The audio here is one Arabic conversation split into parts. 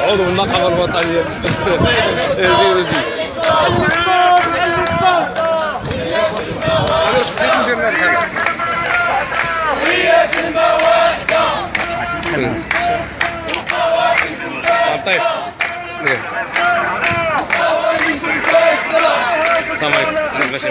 عضو النقابة الوطنية. زيد زيد. هي كلمة واحدة. طيب. السلام عليكم. باشا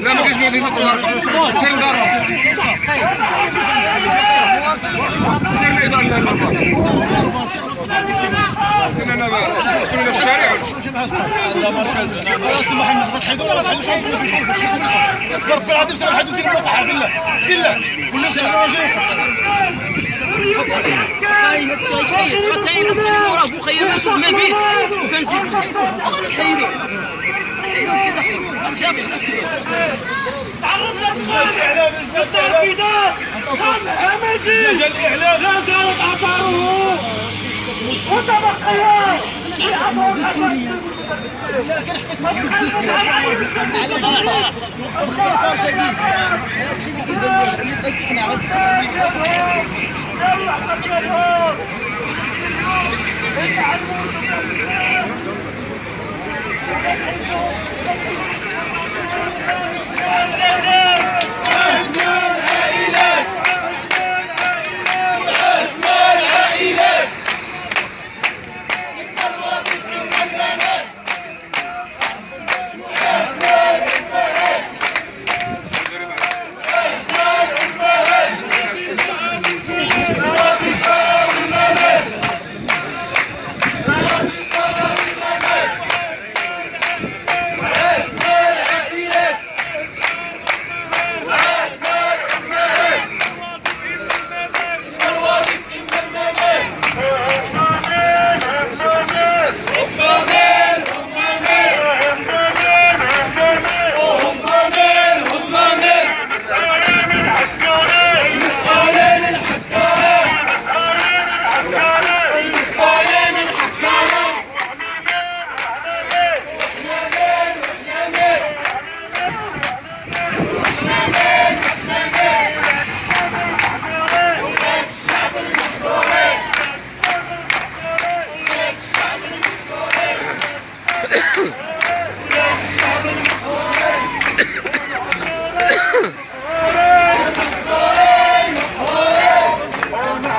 لا ما كاينش مودي يفضل سير نقارب خلاص محمد غتحيدوا ولا غتحيدوا شحال تضرب في العظيم سير حيدوا دير المصحه بالله بالله كلشي هاي هاد الشيء غيتحيد راه كاين هادشي اللي وراه بو خير نشوف ما بيت وكنزيد غادي نحيدو انت دخل ما شافش تعرضنا للدار البيضاء قام همجي لا زالت اثاره متبقيه في اثار على سلطة باختصار شديد هادشي اللي كيبان لي اللي بغيت تقنع غير